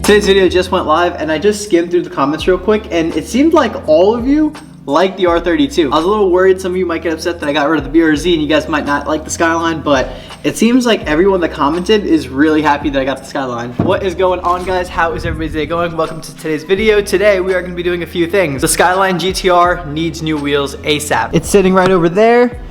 Today's video just went live and I just skimmed through the comments real quick and it seemed like all of you like the R32. I was a little worried some of you might get upset that I got rid of the BRZ and you guys might not like the Skyline, but it seems like everyone that commented is really happy that I got the Skyline. What is going on, guys? How is everybody's day going? Welcome to today's video. Today we are going to be doing a few things. The Skyline GTR needs new wheels ASAP. It's sitting right over there.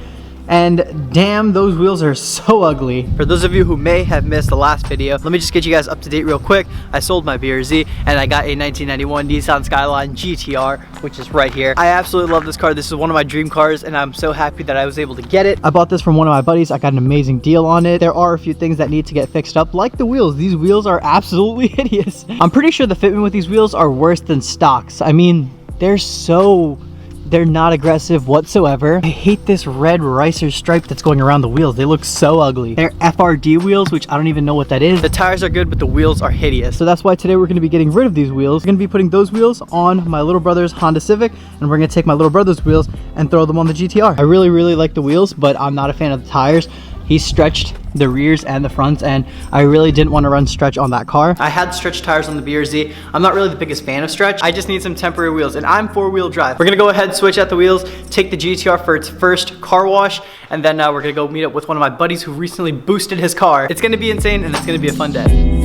And damn, those wheels are so ugly. For those of you who may have missed the last video, let me just get you guys up to date real quick. I sold my BRZ and I got a 1991 Nissan Skyline GTR, which is right here. I absolutely love this car. This is one of my dream cars and I'm so happy that I was able to get it. I bought this from one of my buddies. I got an amazing deal on it. There are a few things that need to get fixed up, like the wheels. These wheels are absolutely hideous. I'm pretty sure the fitment with these wheels are worse than stocks. I mean, they're not aggressive whatsoever. I hate this red ricer stripe that's going around the wheels. They look so ugly. They're FRD wheels, which I don't even know what that is. The tires are good, but the wheels are hideous. So that's why today we're gonna be getting rid of these wheels. We're gonna be putting those wheels on my little brother's Honda Civic, and we're gonna take my little brother's wheels and throw them on the GTR. I really like the wheels, but I'm not a fan of the tires. He stretched the rears and the fronts, and I really didn't want to run stretch on that car. I had stretch tires on the BRZ. I'm not really the biggest fan of stretch. I just need some temporary wheels, and I'm four-wheel drive. We're gonna go ahead, switch out the wheels, take the GTR for its first car wash, and then we're gonna go meet up with one of my buddies who recently boosted his car. It's gonna be insane, and it's gonna be a fun day.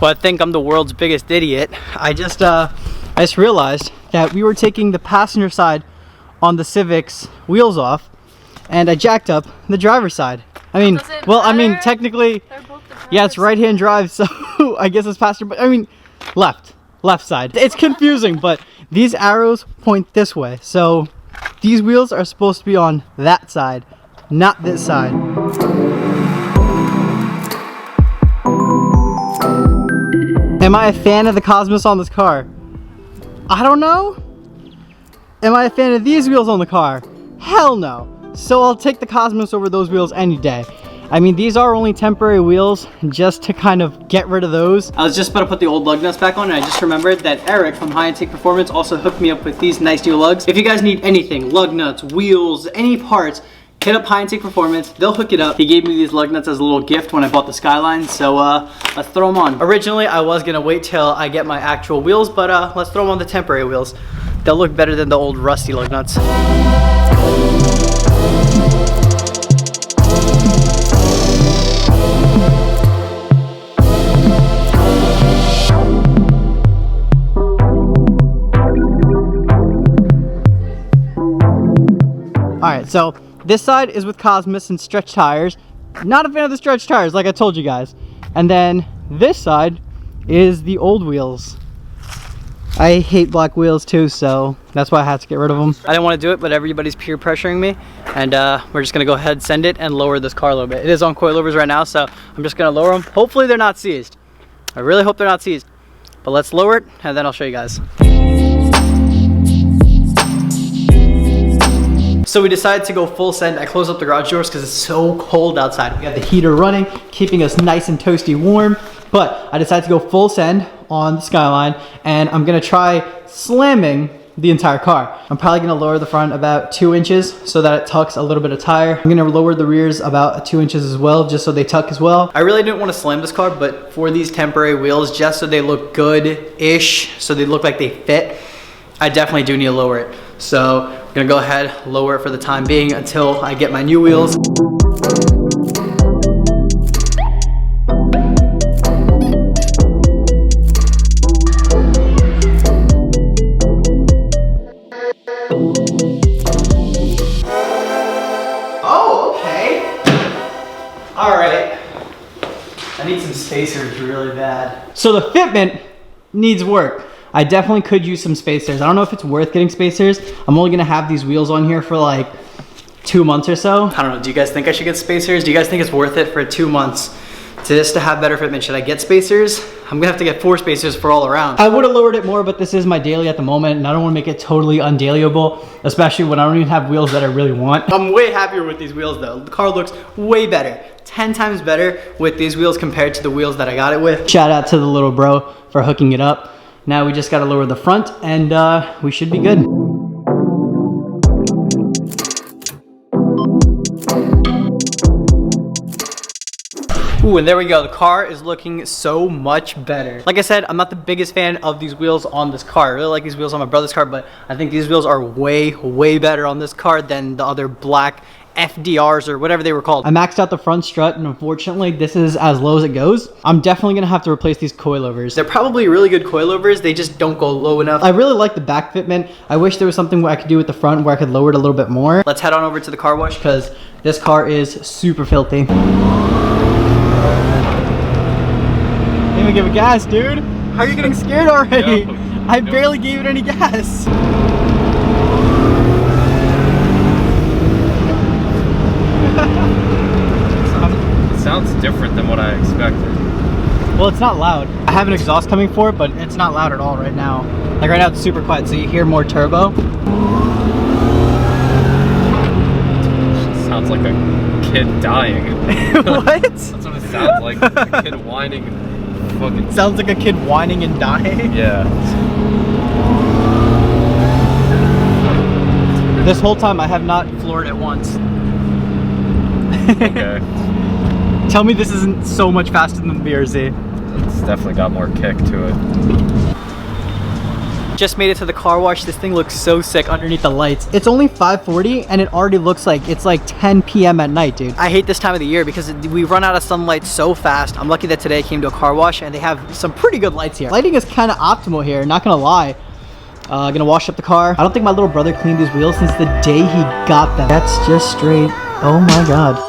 Well, I think I'm the world's biggest idiot. I just realized that we were taking the passenger side on the Civic's wheels off, and I jacked up the driver's side. I mean, well, I mean, technically, yeah, it's right-hand drive, so I guess it's passenger, but I mean, left side. It's confusing, but these arrows point this way, so these wheels are supposed to be on that side, not this side. Am I a fan of the Cosmos on this car? I don't know. Am I a fan of these wheels on the car? Hell no. So I'll take the Cosmos over those wheels any day. I mean, these are only temporary wheels, just to kind of get rid of those. I was just about to put the old lug nuts back on, and I just remembered that Eric from High Intake Performance also hooked me up with these nice new lugs. If you guys need anything, lug nuts, wheels, any parts, hit up High Intake Performance, they'll hook it up. He gave me these lug nuts as a little gift when I bought the Skyline, so let's throw them on. Originally, I was gonna wait till I get my actual wheels, but let's throw them on the temporary wheels. They'll look better than the old rusty lug nuts. All right, so this side is with Cosmos and stretch tires. Not a fan of the stretch tires, like I told you guys. And then this side is the old wheels. I hate black wheels too, so that's why I had to get rid of them. I didn't want to do it, but everybody's peer pressuring me. And we're just gonna go ahead, send it, and lower this car a little bit. It is on coilovers right now, so I'm just gonna lower them. Hopefully they're not seized. I really hope they're not seized. But let's lower it, and then I'll show you guys. So we decided to go full send. I closed up the garage doors because it's so cold outside. We have the heater running, keeping us nice and toasty warm. But I decided to go full send on the Skyline, and I'm gonna try slamming the entire car. I'm probably gonna lower the front about 2 inches so that it tucks a little bit of tire. I'm gonna lower the rears about 2 inches as well, just so they tuck as well. I really didn't want to slam this car, but for these temporary wheels, just so they look good-ish, so they look like they fit, I definitely do need to lower it. So I'm gonna go ahead, lower it for the time being until I get my new wheels. Oh, okay. All right. I need some spacers really bad. So the fitment needs work. I definitely could use some spacers. I don't know if it's worth getting spacers. I'm only gonna have these wheels on here for like 2 months or so. I don't know, do you guys think I should get spacers? Do you guys think it's worth it for 2 months just to have better fitment? Should I get spacers? I'm gonna have to get 4 spacers for all around. I would have lowered it more, but this is my daily at the moment, and I don't wanna make it totally undailyable, especially when I don't even have wheels that I really want. I'm way happier with these wheels though. The car looks way better. 10 times better with these wheels compared to the wheels that I got it with. Shout out to the little bro for hooking it up. Now we just gotta lower the front and we should be good. Ooh, and there we go. The car is looking so much better. Like I said, I'm not the biggest fan of these wheels on this car. I really like these wheels on my brother's car, but I think these wheels are way, way better on this car than the other black FDRs or whatever they were called. I maxed out the front strut, and unfortunately this is as low as it goes. I'm definitely gonna have to replace these coilovers. They're probably really good coilovers, they just don't go low enough. I really like the back fitment. I wish there was something I could do with the front where I could lower it a little bit more. Let's head on over to the car wash because this car is super filthy. Didn't even give it gas, dude. How are you getting scared already? I barely gave it any gas. It sounds different than what I expected. Well, it's not loud. I have an exhaust coming for it, but it's not loud at all right now. Like right now it's super quiet, so you hear more turbo. It sounds like a kid dying. What? That's what it sounds like. A kid whining and fucking... Sounds like a kid whining and dying? Yeah. This whole time I have not floored it once. Okay. Tell me this isn't so much faster than the BRZ. It's definitely got more kick to it. Just made it to the car wash. This thing looks so sick underneath the lights. It's only 5:40 and it already looks like it's like 10 p.m. at night, dude. I hate this time of the year because we run out of sunlight so fast. I'm lucky that today I came to a car wash and they have some pretty good lights here. Lighting is kind of optimal here, not gonna lie. Gonna wash up the car. I don't think my little brother cleaned these wheels since the day he got them. That's just straight, oh my God.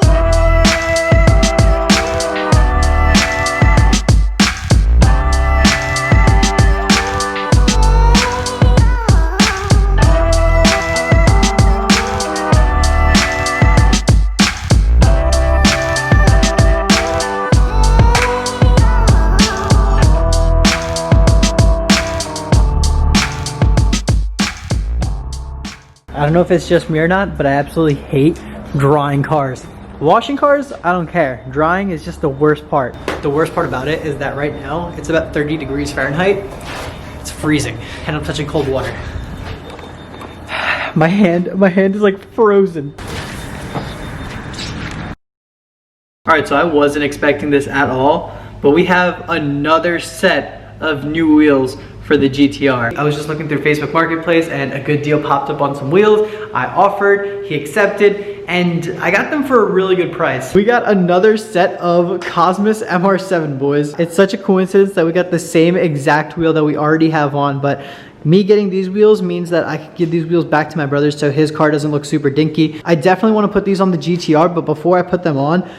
I don't know if it's just me or not, but I absolutely hate drying cars. Washing cars, I don't care. Drying is just the worst part. The worst part about it is that right now, it's about 30 degrees Fahrenheit. It's freezing, and I'm touching cold water. My hand is like frozen. All right, so I wasn't expecting this at all, but we have another set of new wheels for the GTR. I was just looking through Facebook Marketplace and a good deal popped up on some wheels. I offered, he accepted, and I got them for a really good price. We got another set of Cosmos MR7, boys. It's such a coincidence that we got the same exact wheel that we already have on, but me getting these wheels means that I can give these wheels back to my brother so his car doesn't look super dinky. I definitely want to put these on the GTR, but before I put them on,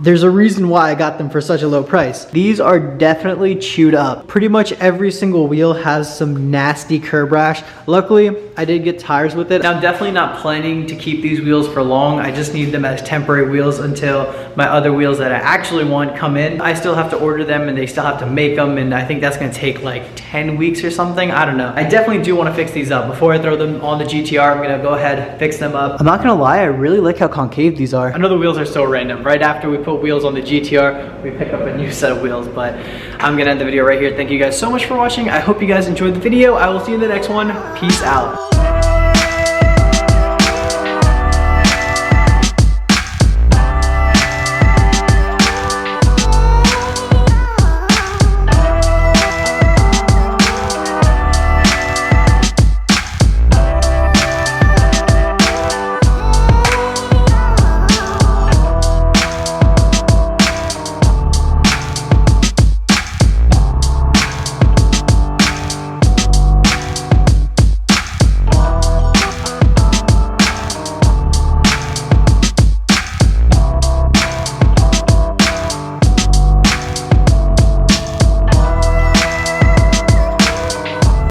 there's a reason why I got them for such a low price. These are definitely chewed up. Pretty much every single wheel has some nasty curb rash. Luckily, I did get tires with it. Now, I'm definitely not planning to keep these wheels for long. I just need them as temporary wheels until my other wheels that I actually want come in. I still have to order them and they still have to make them, and I think that's gonna take like 10 weeks or something. I don't know. I definitely do want to fix these up. Before I throw them on the GTR, I'm gonna go ahead, fix them up. I'm not gonna lie, I really like how concave these are. I know the wheels are so random. Right after we put wheels on the GTR, we pick up a new set of wheels, but I'm gonna end the video right here. Thank you guys so much for watching. I hope you guys enjoyed the video. I will see you in the next one. Peace out.